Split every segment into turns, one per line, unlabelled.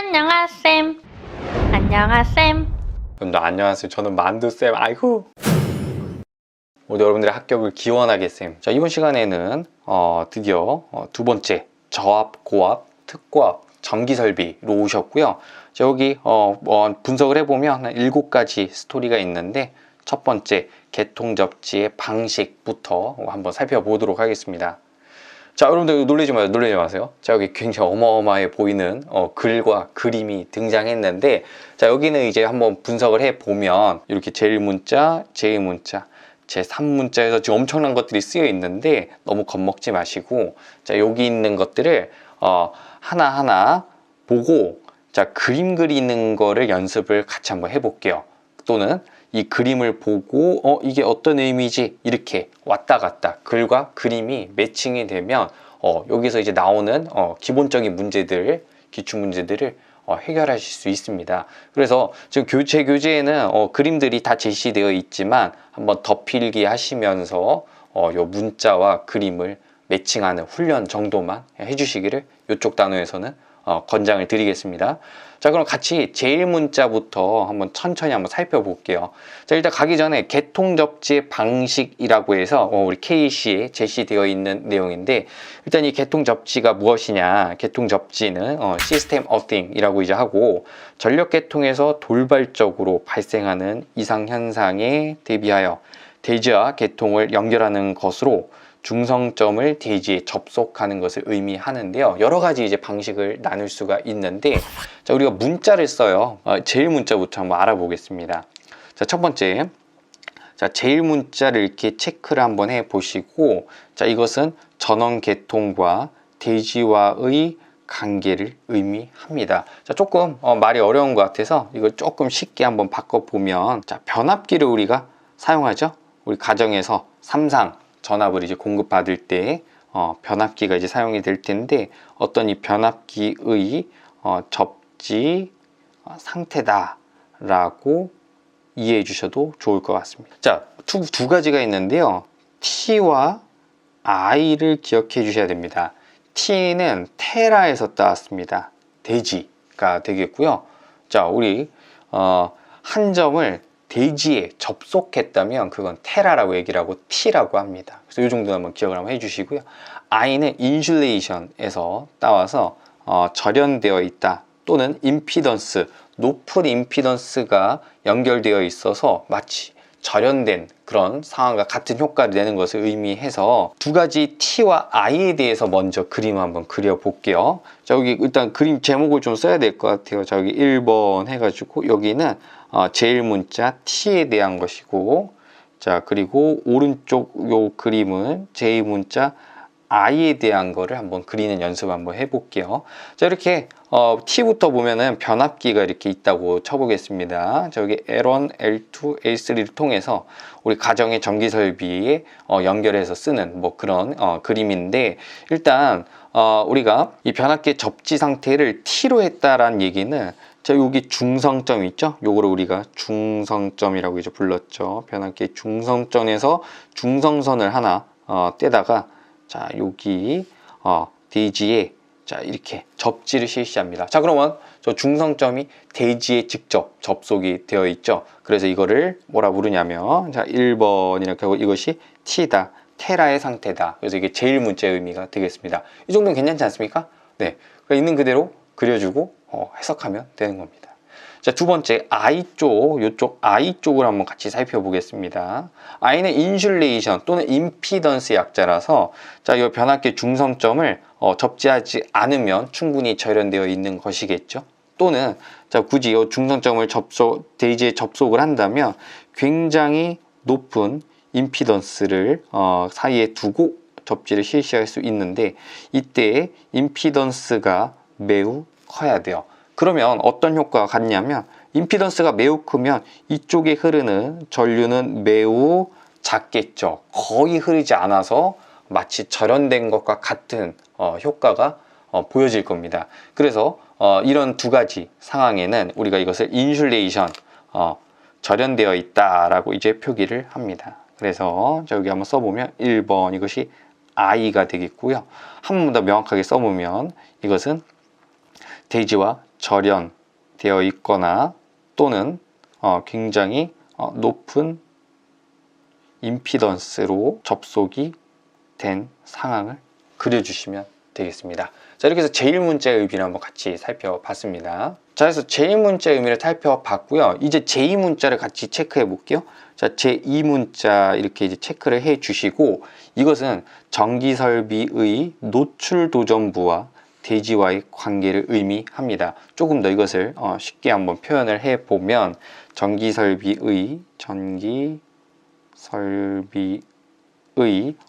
안녕하셈. 안녕하셈.
여러분들 안녕하세요. 저는 만두쌤. 아이고. 모두 여러분들의 합격을 기원하게 쌤. 자, 이번 시간에는 드디어 두 번째 저합, 고합, 특고합, 전기설비로 오셨고요. 자, 여기 분석을 해보면 한 7가지 스토리가 있는데 첫 번째 개통접지의 방식부터 한번 살펴보도록 하겠습니다. 자, 여러분들 놀라지 마세요. 자, 여기 굉장히 어마어마해 보이는 글과 그림이 등장했는데, 자, 여기는 이제 한번 분석을 해보면 이렇게 제1문자, 제2문자, 제3문자에서 지금 엄청난 것들이 쓰여 있는데 너무 겁먹지 마시고, 자, 여기 있는 것들을 하나하나 보고, 자, 그림 그리는 거를 연습을 같이 한번 해볼게요. 또는 이 그림을 보고 이게 어떤 의미지 이렇게 왔다 갔다 글과 그림이 매칭이 되면 여기서 이제 나오는 기본적인 문제들, 기출문제들을 해결하실 수 있습니다. 그래서 지금 제 교재에는 그림들이 다 제시되어 있지만 한번 덧필기 하시면서 요 문자와 그림을 매칭하는 훈련 정도만 해주시기를 이쪽 단어에서는 권장을 드리겠습니다. 자, 그럼 같이 제1문자부터 한번 천천히 한번 살펴볼게요. 자, 일단 가기 전에 개통접지의 방식이라고 해서 우리 K시에 제시되어 있는 내용인데, 일단 이 개통접지가 무엇이냐. 개통접지는 System of Things 이라고 이제 하고, 전력계통에서 돌발적으로 발생하는 이상현상에 대비하여 대지와 계통을 연결하는 것으로 중성점을 대지에 접속하는 것을 의미하는데요. 여러 가지 이제 방식을 나눌 수가 있는데, 자, 우리가 문자를 써요. 제일 문자부터 한번 알아보겠습니다. 자, 첫 번째. 자, 제일 문자를 이렇게 체크를 한번 해 보시고, 자, 이것은 전원 계통과 대지와의 관계를 의미합니다. 자, 조금 말이 어려운 것 같아서 이걸 조금 쉽게 한번 바꿔보면, 자, 변압기를 우리가 사용하죠. 우리 가정에서 삼상 전압을 이제 공급받을 때 변압기가 이제 사용이 될 텐데, 어떤 이 변압기의 접지 상태다라고 이해해 주셔도 좋을 것 같습니다. 자, 두 가지가 있는데요. T와 I를 기억해 주셔야 됩니다. T는 테라에서 따왔습니다. 대지가 되겠고요. 자, 우리 한 점을 대지에 접속했다면 그건 테라라고 얘기를 하고 T라고 합니다. 그래서 이 정도 한번 기억을 한번 해주시고요. I는 인슐레이션에서 따와서 절연되어 있다, 또는 임피던스, 높은 임피던스가 연결되어 있어서 마치 절연된 그런 상황과 같은 효과를 내는 것을 의미해서 두 가지 T와 I에 대해서 먼저 그림을 한번 그려볼게요. 자, 여기 일단 그림 제목을 좀 써야 될 것 같아요. 자, 여기 1번 해가지고 여기는 제1문자 T에 대한 것이고, 자, 그리고 오른쪽 요 그림은 제2문자 I에 대한 거를 한번 그리는 연습 한번 해볼게요. 자, 이렇게 T부터 보면은 변압기가 이렇게 있다고 쳐보겠습니다. 자, 여기 L1, L2, L3를 통해서 우리 가정의 전기설비에 연결해서 쓰는 뭐 그런 그림인데, 일단 우리가 이 변압기의 접지 상태를 T로 했다라는 얘기는, 자, 여기 중성점 있죠? 요거를 우리가 중성점이라고 이제 불렀죠. 변압기의 중성점에서 중성선을 하나 떼다가, 자, 여기 대지에 자, 이렇게 접지를 실시합니다. 자, 그러면 저 중성점이 대지에 직접 접속이 되어 있죠. 그래서 이거를 뭐라 부르냐면, 자, 1번 이렇게 하고 이것이 T다, 테라의 상태다. 그래서 이게 제일 문자의 의미가 되겠습니다. 이 정도는 괜찮지 않습니까? 네, 그러니까 있는 그대로 그려주고 해석하면 되는 겁니다. 자, 두 번째 I 쪽, 요쪽 I 쪽을 한번 같이 살펴보겠습니다. I는 인슐레이션 또는 임피던스 약자라서, 자, 이 변압기 중성점을 접지하지 않으면 충분히 절연되어 있는 것이겠죠. 또는, 자, 굳이 이 중성점을 대지에 접속을 한다면 굉장히 높은 임피던스를 사이에 두고 접지를 실시할 수 있는데, 이때 임피던스가 매우 커야 돼요. 그러면 어떤 효과가 같냐면, 임피던스가 매우 크면 이쪽에 흐르는 전류는 매우 작겠죠. 거의 흐르지 않아서 마치 절연된 것과 같은 효과가 보여질 겁니다. 그래서 이런 두 가지 상황에는 우리가 이것을 인슐레이션, 절연되어 있다라고 이제 표기를 합니다. 그래서 여기 한번 써보면 1번 이것이 I가 되겠고요. 한 번 더 명확하게 써보면 이것은 대지와 절연되어 있거나 또는 굉장히 높은 임피던스로 접속이 된 상황을 그려주시면 되겠습니다. 자, 이렇게 해서 제1문자의 의미를 한번 같이 살펴봤습니다. 자, 그래서 제1문자의 의미를 살펴봤고요. 이제 제2문자를 같이 체크해 볼게요. 자, 제2문자 이렇게 이제 체크를 해 주시고, 이것은 전기설비의 노출도전부와 대지와의 관계를 의미합니다. 조금 더 이것을 쉽게 한번 표현을 해 보면, 전기설비의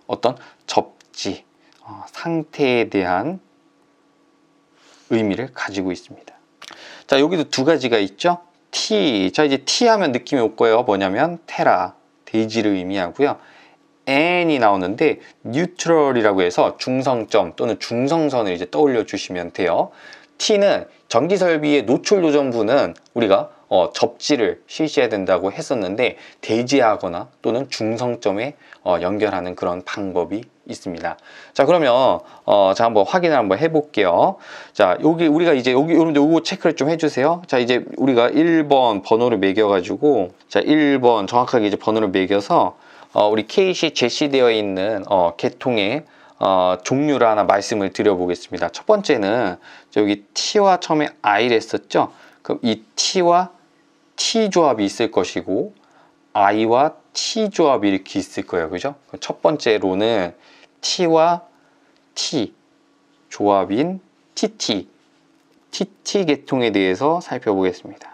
어떤 접지 상태에 대한 의미를 가지고 있습니다. 자, 여기도 두 가지가 있죠. T. 자, 이제 T 하면 느낌이 올 거예요. 뭐냐면 테라, 대지를 의미하고요. N이 나오는데 뉴트럴이라고 해서 중성점 또는 중성선을 이제 떠올려 주시면 돼요. T는 전기설비의 노출도전부는 우리가 접지를 실시해야 된다고 했었는데, 대지하거나 또는 중성점에 연결하는 그런 방법이 있습니다. 자, 그러면 자, 한번 확인을 한번 해볼게요. 자, 여기 우리가 이제 여러분들 요거 체크를 좀 해주세요. 자, 이제 우리가 1번 번호를 매겨가지고, 자, 1번 정확하게 이제 번호를 매겨서 우리 케이시 제시되어 있는 계통의 종류를 하나 말씀을 드려보겠습니다. 첫 번째는 여기 T와 처음에 I를 했었죠. 그럼 이 T와 T 조합이 있을 것이고, I와 T 조합이 이렇게 있을 거예요. 그죠? 첫 번째로는 T와 T 조합인 TT 계통에 대해서 살펴보겠습니다.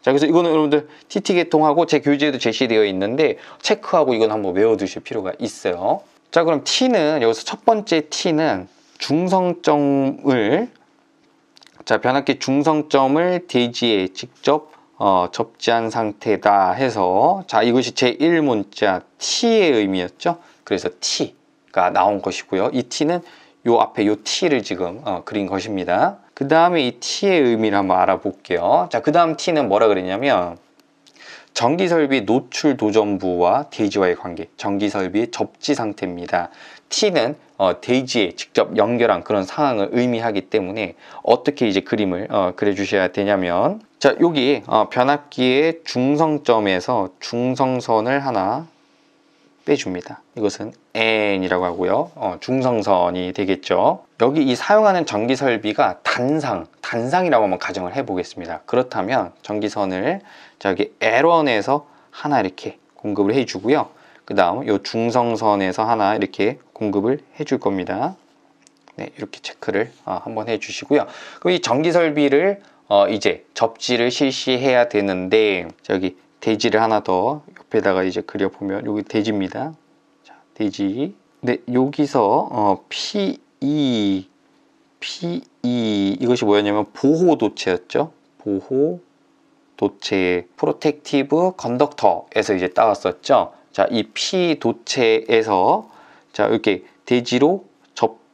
자, 그래서 이거는 여러분들 TT 계통하고 제 교재에도 제시되어 있는데 체크하고 이건 한번 외워두실 필요가 있어요. 자, 그럼 T는 여기서 첫 번째 T는 중성점을, 자, 변압기 중성점을 대지에 직접 접지한 상태다 해서, 자, 이것이 제1문자 T의 의미였죠. 그래서 T가 나온 것이고요. 이 T는 요 앞에 요 T를 지금 그린 것입니다. 그 다음에 이 T의 의미를 한번 알아볼게요. 자, 그 다음 T는 뭐라 그랬냐면 전기설비 노출도전부와 대지와의 관계, 전기설비의 접지 상태입니다. T는 대지에 직접 연결한 그런 상황을 의미하기 때문에 어떻게 이제 그림을 그려주셔야 되냐면, 자, 여기 변압기의 중성점에서 중성선을 하나 빼줍니다. 이것은 N이라고 하고요. 중성선이 되겠죠. 여기 이 사용하는 전기설비가 단상이라고 한번 가정을 해보겠습니다. 그렇다면 전기선을 저기 L1에서 하나 이렇게 공급을 해주고요. 그 다음 이 중성선에서 하나 이렇게 공급을 해줄 겁니다. 네, 이렇게 체크를 한번 해주시고요. 그럼 이 전기설비를 이제 접지를 실시해야 되는데, 저기 대지를 하나 더 옆에다가 이제 그려보면 여기 대지입니다. 자, 대지. 네, 여기서 PE 이것이 뭐였냐면 보호도체였죠. 보호도체, 프로텍티브 컨덕터에서 이제 따왔었죠. 자, 이 P 도체에서 자, 이렇게 대지로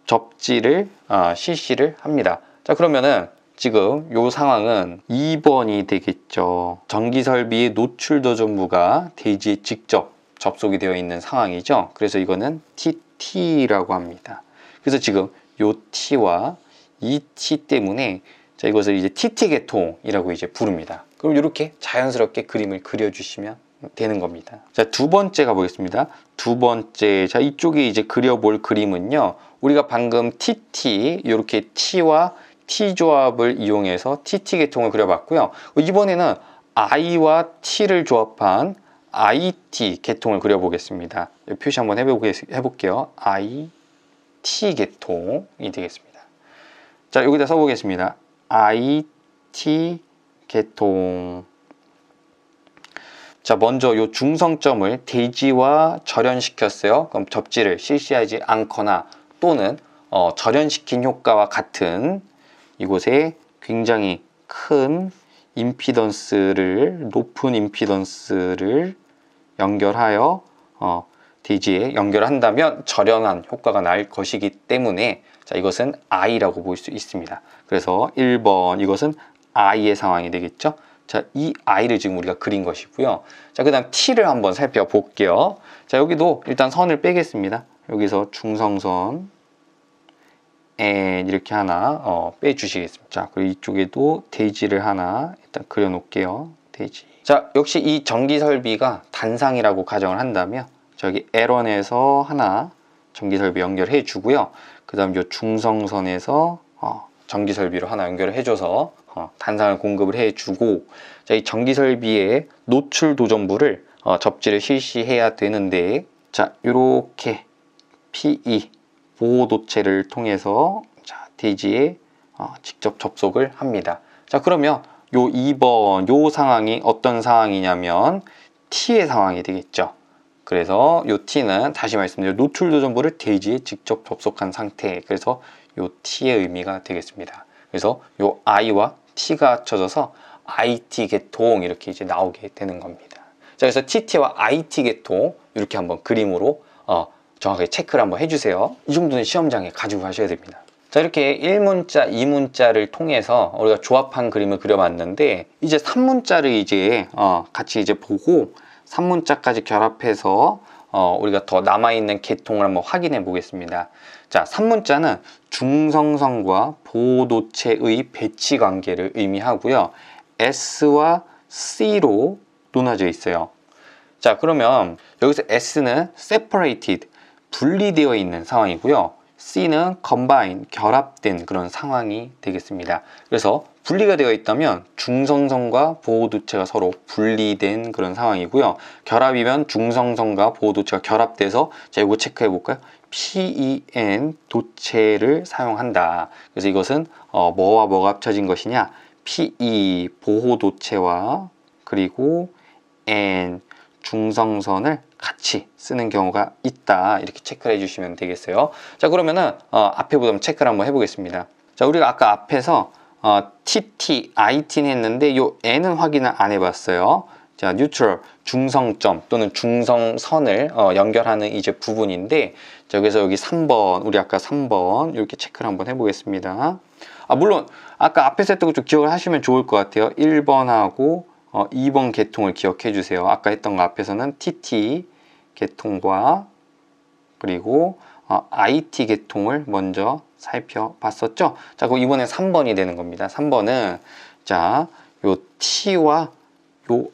접지를 실시를 합니다. 자, 그러면은 지금 이 상황은 2번이 되겠죠. 전기설비의 노출도전부가 대지에 직접 접속이 되어 있는 상황이죠. 그래서 이거는 TT라고 합니다. 그래서 지금 이 T와 이 T 때문에, 자, 이것을 이제 TT 계통이라고 이제 부릅니다. 그럼 이렇게 자연스럽게 그림을 그려주시면 되는 겁니다. 자, 두 번째 가보겠습니다. 두 번째, 자, 이쪽에 이제 그려볼 그림은요, 우리가 방금 TT, 이렇게 T와 T 조합을 이용해서 TT 계통을 그려봤고요. 이번에는 I와 T를 조합한 IT 계통을 그려보겠습니다. 표시 한번 해볼게요. IT 계통이 되겠습니다. 자, 여기다 써보겠습니다. IT 계통. 자, 먼저 이 중성점을 대지와 절연시켰어요. 그럼 접지를 실시하지 않거나 또는 절연시킨 효과와 같은 이곳에 굉장히 큰 임피던스를, 높은 임피던스를 연결하여 대지에 연결한다면 절연한 효과가 날 것이기 때문에, 자, 이것은 I라고 볼 수 있습니다. 그래서 1번 이것은 I의 상황이 되겠죠. 자, 이 I를 지금 우리가 그린 것이고요. 자, 그 다음 T를 한번 살펴볼게요. 자, 여기도 일단 선을 빼겠습니다. 여기서 중성선 and 이렇게 하나 빼주시겠습니다. 자, 그리고 이쪽에도 데이지를 하나 일단 그려놓을게요. 데이지. 자, 역시 이 전기 설비가 단상이라고 가정을 한다면 저기 L1에서 하나 전기 설비 연결해 주고요. 그 다음 요 중성선에서 전기 설비로 하나 연결을 해줘서 단상을 공급을 해주고, 자, 이 전기 설비의 노출 도전부를 접지를 실시해야 되는데, 자, 요렇게 PE 보호도체를 통해서 자, 대지에 직접 접속을 합니다. 자, 그러면 요 2번 요 상황이 어떤 상황이냐면 T의 상황이 되겠죠. 그래서 요 T는 다시 말씀드려 노출 도전부를 대지에 직접 접속한 상태. 그래서 요 T의 의미가 되겠습니다. 그래서 요 I와 T가 합쳐져서 IT 계통 이렇게 이제 나오게 되는 겁니다. 자, 그래서 TT와 IT 계통 이렇게 한번 그림으로 정확하게 체크를 한번 해주세요. 이 정도는 시험장에 가지고 가셔야 됩니다. 자, 이렇게 1문자, 2문자를 통해서 우리가 조합한 그림을 그려봤는데, 이제 3문자를 이제 같이 이제 보고 3문자까지 결합해서 우리가 더 남아있는 계통을 한번 확인해 보겠습니다. 자, 3문자는 중성선과 보호도체의 배치 관계를 의미하고요. S와 C로 나눠져 있어요. 자, 그러면 여기서 S는 separated, 분리되어 있는 상황이고요. C는 combine, 결합된 그런 상황이 되겠습니다. 그래서 분리가 되어 있다면 중성선과 보호도체가 서로 분리된 그런 상황이고요. 결합이면 중성선과 보호도체가 결합돼서, 자, 이거 체크해 볼까요? PEN 도체를 사용한다. 그래서 이것은 뭐와 뭐가 합쳐진 것이냐? PE 보호도체와 그리고 N 중성선을 같이 쓰는 경우가 있다. 이렇게 체크를 해주시면 되겠어요. 자, 그러면은 앞에 보면 체크를 한번 해보겠습니다. 자, 우리가 아까 앞에서 TT, IT는 했는데 요 N은 확인을 안 해봤어요. 자, 뉴트럴 중성점 또는 중성선을 연결하는 이제 부분인데, 자, 그래서 여기 3번, 우리 아까 3번 이렇게 체크를 한번 해보겠습니다. 물론 아까 앞에서 했던 거 좀 기억을 하시면 좋을 것 같아요. 1번하고 2번 계통을 기억해 주세요. 아까 했던 거 앞에서는 TT 계통과 그리고 IT 계통을 먼저 살펴봤었죠. 자, 그럼 이번엔 3번이 되는 겁니다. 3번은 자, 요 T와 요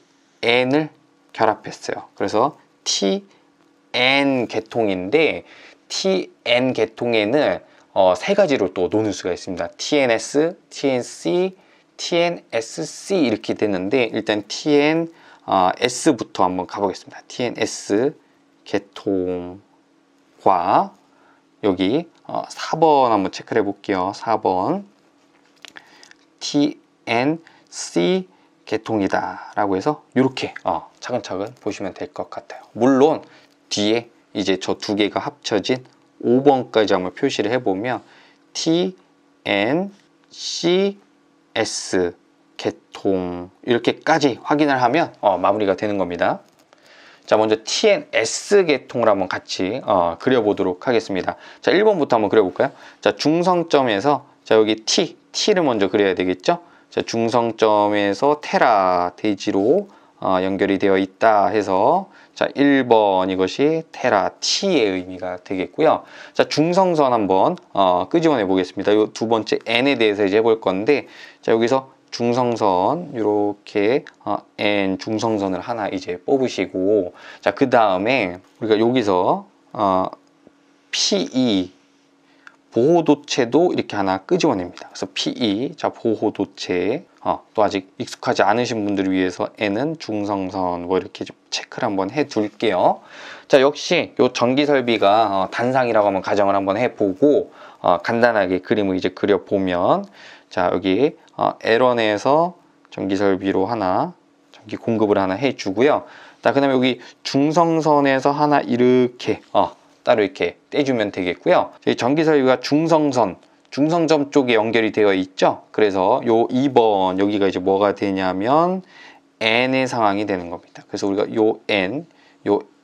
N을 결합했어요. 그래서 TN 계통인데, TN 계통에는 세 가지로 또 나눌 수가 있습니다. TNS, TNC, TNSC 이렇게 되는데, 일단 TNS부터 한번 가보겠습니다. TNS 계통과 여기 4번 한번 체크를 해볼게요. 4번 TNC 계통이다 라고 해서 이렇게 차근차근 보시면 될 것 같아요. 물론 뒤에 이제 저 두 개가 합쳐진 5번까지 한번 표시를 해보면 TNCS 계통 이렇게까지 확인을 하면 마무리가 되는 겁니다. 자, 먼저 TNS 계통을 한번 같이 그려보도록 하겠습니다. 자, 1번부터 한번 그려볼까요? 자, 중성점에서 자, 여기 T를 먼저 그려야 되겠죠? 자, 중성점에서 테라 대지로 연결이 되어 있다 해서, 자, 1번 이것이 테라 T의 의미가 되겠고요. 자, 중성선 한번 끄집어내 보겠습니다. 이 두 번째 N에 대해서 이제 해볼 건데, 자, 여기서 중성선 이렇게 N 중성선을 하나 이제 뽑으시고, 자, 그 다음에 우리가 여기서 PE 보호도체도 이렇게 하나 끄집어냅니다. 그래서 PE, 자, 보호도체, 또 아직 익숙하지 않으신 분들을 위해서 N은 중성선, 뭐 이렇게 좀 체크를 한번 해 둘게요. 자, 역시 요 전기 설비가 단상이라고 한번 가정을 한번 해보고 간단하게 그림을 이제 그려보면, 자, 여기 L1에서 전기 설비로 하나 전기 공급을 하나 해주고요. 자, 그 다음에 여기 중성선에서 하나 이렇게 따로 이렇게 떼주면 되겠고요. 이 전기 설비가 중성점 쪽에 연결이 되어 있죠. 그래서 요 2번 여기가 이제 뭐가 되냐면 N의 상황이 되는 겁니다. 그래서 우리가 요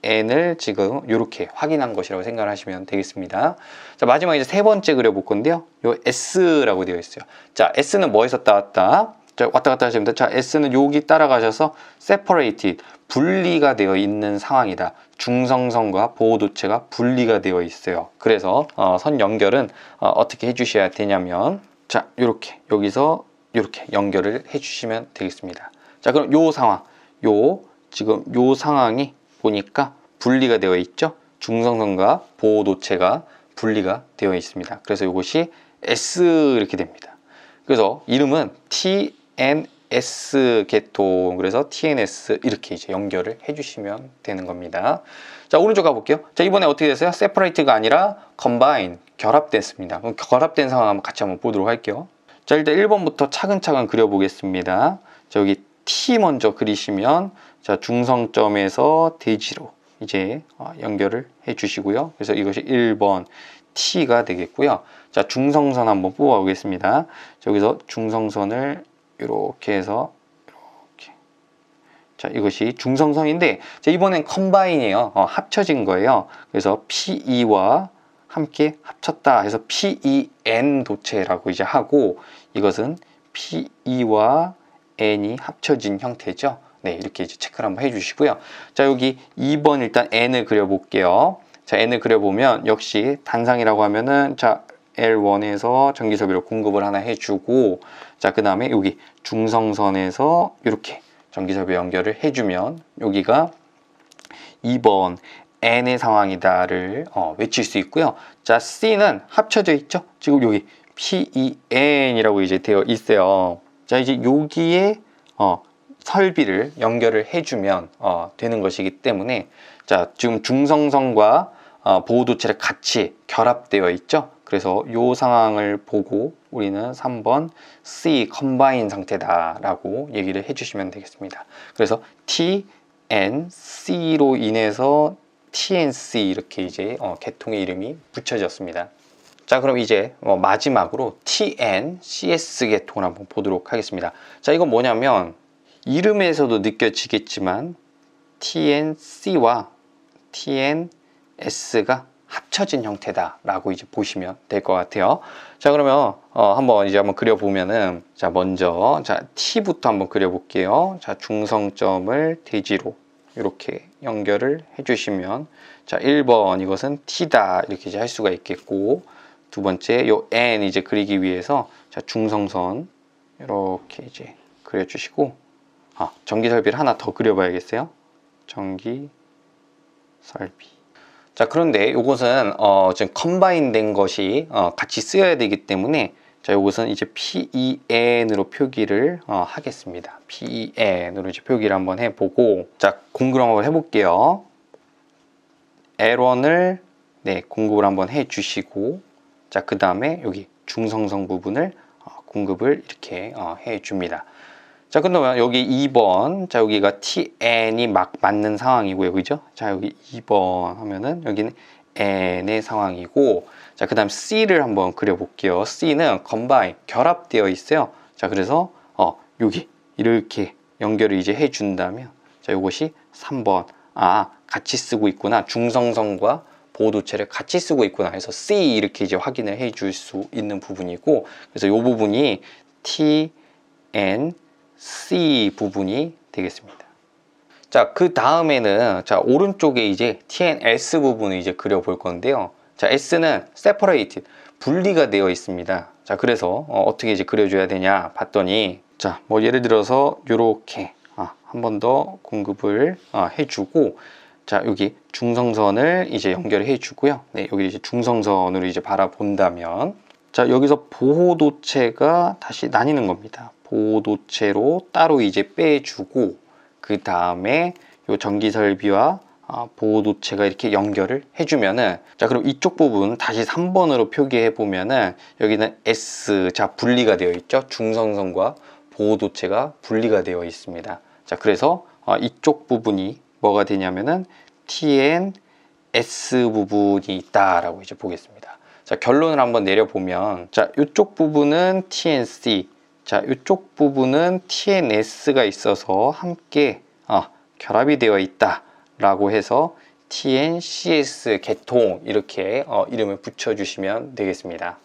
N을 지금 이렇게 확인한 것이라고 생각을 하시면 되겠습니다. 자, 마지막 이제 세 번째 그려볼 건데요. 요 S라고 되어 있어요. 자, S는 뭐에서 따왔다? 자, 왔다 갔다 하시면 됩니다. 자, S는 여기 따라가셔서 separated, 분리가 되어 있는 상황이다. 중성선과 보호도체가 분리가 되어 있어요. 그래서 선 연결은 어떻게 해주셔야 되냐면, 자, 이렇게 여기서 이렇게 연결을 해주시면 되겠습니다. 자, 그럼 요 상황, 지금 요 상황이 보니까 분리가 되어 있죠. 중성선과 보호도체가 분리가 되어 있습니다. 그래서 이것이 S 이렇게 됩니다. 그래서 이름은 TNS 계통, 그래서 TNS 이렇게 이제 연결을 해주시면 되는 겁니다. 자, 오른쪽 가볼게요. 자, 이번에 어떻게 됐어요? separate가 아니라 combine, 결합됐습니다. 그럼 결합된 상황 한번 같이 한번 보도록 할게요. 자, 일단 1번부터 차근차근 그려보겠습니다. 자, 여기 T 먼저 그리시면, 자, 중성점에서 대지로 이제 연결을 해 주시고요. 그래서 이것이 1번 T가 되겠고요. 자, 중성선 한번 뽑아 보겠습니다. 여기서 중성선을 이렇게 해서 이렇게. 자, 이것이 중성선인데, 자, 이번엔 컴바인이에요. 합쳐진 거예요. 그래서 PE와 함께 합쳤다 해서 PEN 도체라고 이제 하고, 이것은 PE와 N이 합쳐진 형태죠. 네, 이렇게 이제 체크를 한번 해주시고요. 자, 여기 2번 일단 N을 그려볼게요. 자, N을 그려보면 역시 단상이라고 하면은, 자, L1에서 전기섭비를 공급을 하나 해주고, 자, 그 다음에 여기 중성선에서 이렇게 전기섭비 연결을 해주면, 여기가 2번 N의 상황이다를 외칠 수 있고요. 자, C는 합쳐져 있죠? 지금 여기 PEN이라고 이제 되어 있어요. 자, 이제 여기에 설비를 연결을 해주면 되는 것이기 때문에, 자, 지금 중성선과 보호도체를 같이 결합되어 있죠. 그래서 이 상황을 보고 우리는 3번 C 컴바인 상태다 라고 얘기를 해주시면 되겠습니다. 그래서 TNC로 인해서 TNC 이렇게 이제 계통의 이름이 붙여졌습니다. 자, 그럼 이제 마지막으로 TNCS 계통을 한번 보도록 하겠습니다. 자, 이건 뭐냐면 이름에서도 느껴지겠지만 TNC와 TNS가 합쳐진 형태다 라고 이제 보시면 될 것 같아요. 자, 그러면 한번 그려보면은, 자, 먼저 자, T부터 한번 그려볼게요. 자, 중성점을 대지로 이렇게 연결을 해주시면, 자, 1번 이것은 T다 이렇게 이제 할 수가 있겠고, 두 번째 요 N 이제 그리기 위해서, 자, 중성선 이렇게 이제 그려주시고, 전기 설비를 하나 더 그려봐야겠어요. 전기 설비. 자, 그런데 이것은 지금 컴바인 된 것이 같이 쓰여야 되기 때문에, 자, 이것은 이제 PEN으로 표기를 하겠습니다. PEN으로 이제 표기를 한번 해보고, 자, 공급을 한번 해볼게요. L1을 네, 공급을 한번 해주시고, 자, 그 다음에 여기 중성선 부분을 공급을 이렇게 해줍니다. 자, 그러면 여기 2번, 자, 여기가 TN이 막 맞는 상황이고요, 그죠? 자, 여기 2번 하면은 여기는 N의 상황이고, 자, 그 다음 C를 한번 그려볼게요. C는 combine, 결합되어 있어요. 자, 그래서 여기 이렇게 연결을 이제 해준다면, 자, 이것이 3번, 같이 쓰고 있구나, 중성선과 보호도체를 같이 쓰고 있구나 해서 C 이렇게 이제 확인을 해줄 수 있는 부분이고, 그래서 이 부분이 TN C 부분이 되겠습니다. 자, 그 다음에는, 자, 오른쪽에 이제 TNS 부분을 이제 그려볼 건데요. 자, S는 separated, 분리가 되어 있습니다. 자, 그래서 어떻게 이제 그려줘야 되냐 봤더니, 자, 뭐 예를 들어서 요렇게 한 번 더 공급을 해주고, 자, 여기 중성선을 이제 연결해 주고요. 네, 여기 이제 중성선으로 이제 바라본다면, 자, 여기서 보호도체가 다시 나뉘는 겁니다. 보호도체로 따로 이제 빼주고, 그 다음에 요 전기설비와 보호도체가 이렇게 연결을 해주면은, 자, 그럼 이쪽 부분 다시 3번으로 표기해 보면은, 여기는 S, 자, 분리가 되어 있죠. 중성선과 보호도체가 분리가 되어 있습니다. 자, 그래서 이쪽 부분이 뭐가 되냐면은 TNS 부분이 있다라고 이제 보겠습니다. 자, 결론을 한번 내려보면, 자, 이쪽 부분은 TNC, 자, 이쪽 부분은 TNS가 있어서 함께 결합이 되어 있다라고 해서 TNCS 계통 이렇게 이름을 붙여주시면 되겠습니다.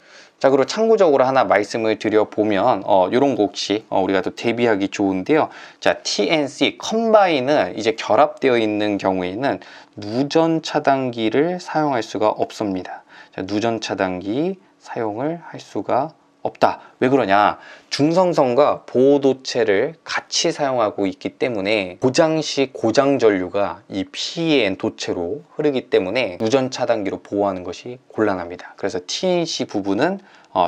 자, 그리고 참고적으로 하나 말씀을 드려보면 이런 거 혹시 우리가 또 대비하기 좋은데요. 자, TNC 컴바인은 이제 결합되어 있는 경우에는 누전 차단기를 사용할 수가 없습니다. 자, 누전 차단기 사용을 할 수가 없다. 왜 그러냐? 중성선과 보호도체를 같이 사용하고 있기 때문에 고장 시 고장 전류가 이 PEN 도체로 흐르기 때문에 누전 차단기로 보호하는 것이 곤란합니다. 그래서 TNC 부분은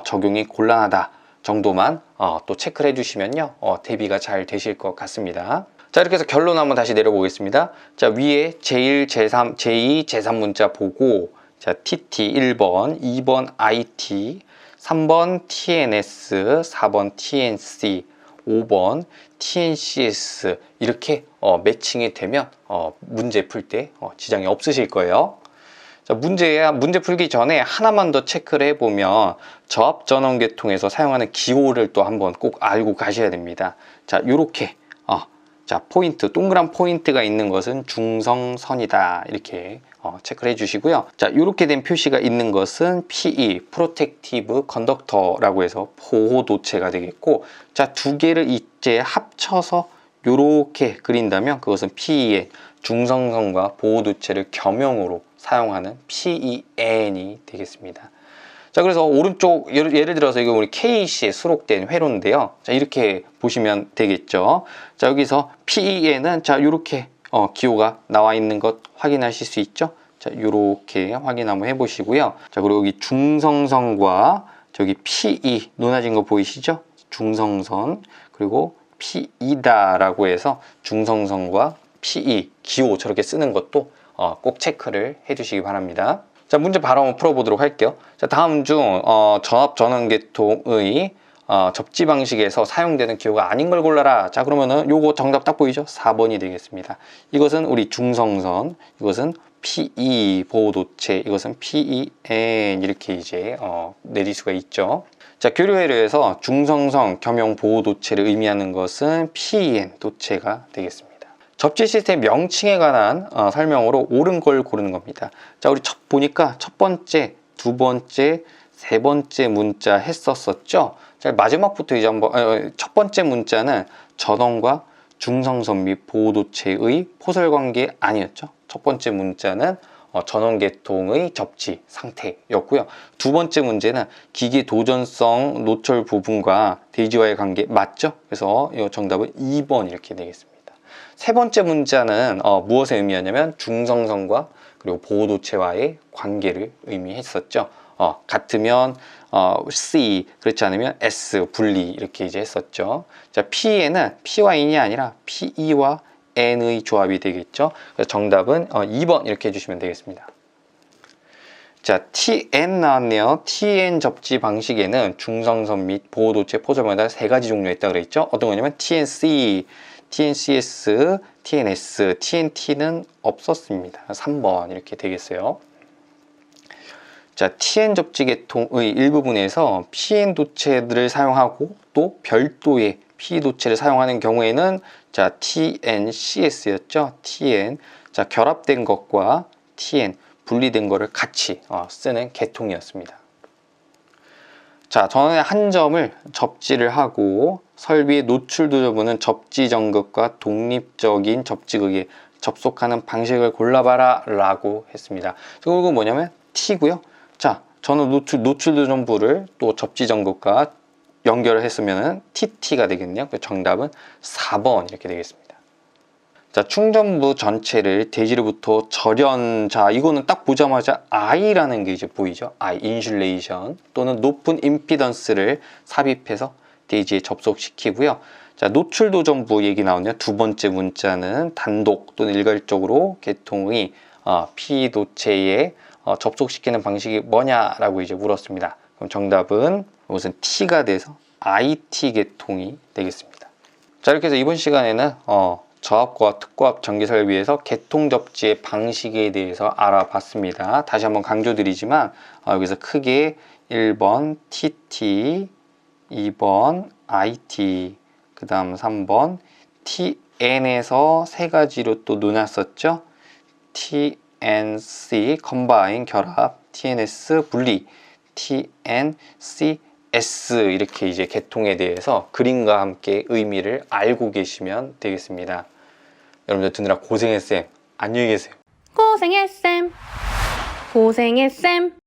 적용이 곤란하다 정도만 또 체크를 해주시면요, 대비가 잘 되실 것 같습니다. 자, 이렇게 해서 결론 한번 다시 내려보겠습니다. 자, 위에 제1, 제3, 제2, 제3 문자 보고, 자, TT 1번, 2번 IT, 3번 TNS, 4번 TNC, 5번 TNCS 이렇게 매칭이 되면 문제 풀 때 지장이 없으실 거예요. 자, 문제 풀기 전에 하나만 더 체크를 해보면 저압 전원 계통에서 사용하는 기호를 또 한번 꼭 알고 가셔야 됩니다. 자, 요렇게 자, 포인트, 동그란 포인트가 있는 것은 중성선이다. 이렇게 체크를 해주시고요. 자, 이렇게 된 표시가 있는 것은 PE, 프로텍티브 컨덕터라고 해서 보호도체가 되겠고, 자, 두 개를 이제 합쳐서 이렇게 그린다면 그것은 PEN, 중성선과 보호도체를 겸용으로 사용하는 PEN이 되겠습니다. 자, 그래서 오른쪽 예를 들어서 이거 우리 KC에 수록된 회로인데요. 자, 이렇게 보시면 되겠죠. 자, 여기서 PEN은 자, 이렇게 기호가 나와 있는 것 확인하실 수 있죠. 자, 이렇게 확인 한번 해보시고요. 자, 그리고 여기 중성선과 저기 PE 논하진 거 보이시죠? 중성선 그리고 PE다라고 해서 중성선과 PE 기호 저렇게 쓰는 것도 꼭 체크를 해주시기 바랍니다. 자, 문제 바로 한번 풀어보도록 할게요. 자, 다음 중 전압 전원 계통의 접지 방식에서 사용되는 기호가 아닌 걸 골라라. 자, 그러면은 요거 정답 딱 보이죠? 4번이 되겠습니다. 이것은 우리 중성선, 이것은 PE 보호도체, 이것은 PEN 이렇게 이제 내릴 수가 있죠. 자, 교류회로에서 중성선 겸용 보호도체를 의미하는 것은 PEN 도체가 되겠습니다. 접지 시스템 명칭에 관한 설명으로 옳은 걸 고르는 겁니다. 자, 우리 보니까 첫 번째, 두 번째, 세 번째 문자 했었었죠. 자, 마지막부터 이제 한번 첫 번째 문자는 전원과 중성선 및 보호도체의 포설 관계 아니었죠. 첫 번째 문자는 전원 계통의 접지 상태였고요. 두 번째 문제는 기계 도전성 노철 부분과 대지와의 관계 맞죠? 그래서 이 정답은 2번 이렇게 되겠습니다. 세 번째 문자는 무엇을 의미하냐면 중성선과 그리고 보호도체와의 관계를 의미했었죠. 같으면 C, 그렇지 않으면 S 분리 이렇게 이제 했었죠. 자, P에는 P와 N이 아니라 PE와 N의 조합이 되겠죠. 그래서 정답은 2번 이렇게 해주시면 되겠습니다. 자, TN 나왔네요. TN 접지 방식에는 중성선 및 보호도체 포설마다 세 가지 종류가 있다고 그랬죠. 어떤 거냐면 TNC, TNCS, TNS, TNT는 없었습니다. 3번 이렇게 되겠어요. 자, TN 접지 계통의 일부분에서 PN 도체들을 사용하고 또 별도의 PE 도체를 사용하는 경우에는 자, TNCS였죠. TN. 자, 결합된 것과 TN 분리된 거를 같이 쓰는 계통이었습니다. 자, 전원의 한 점을 접지를 하고 설비의 노출도 여부는 접지 전극과 독립적인 접지극에 접속하는 방식을 골라봐라 라고 했습니다. 그리고 뭐냐면 T고요. 자, 전원 노출도 전부를 또 접지 전극과 연결을 했으면 TT가 되겠네요. 정답은 4번 이렇게 되겠습니다. 자, 충전부 전체를 대지로부터 절연. 자, 이거는 딱 보자마자 I라는 게 이제 보이죠. I, 인슐레이션 또는 높은 임피던스를 삽입해서 대지에 접속시키고요. 자, 노출도 전부 얘기 나오네요. 두 번째 문자는 단독 또는 일괄적으로 계통의 PE 도체에 접속시키는 방식이 뭐냐라고 이제 물었습니다. 그럼 정답은 이것은 T가 돼서 IT 계통이 되겠습니다. 자, 이렇게 해서 이번 시간에는 저압과 특고압 전기 설비에서 계통 접지의 방식에 대해서 알아봤습니다. 다시 한번 강조드리지만 여기서 크게 1번 TT, 2번 IT, 그 다음 3번 TN에서 세 가지로 또 나눴었죠. TNC, Combine 결합, TNS 분리, TNT. 자, TNCS 이렇게 이제 계통에 대해서 그림과 함께 의미를 알고 계시면 되겠습니다. 여러분들 듣느라 고생했어요. 안녕히 계세요.
고생했쌤. 고생했쌤.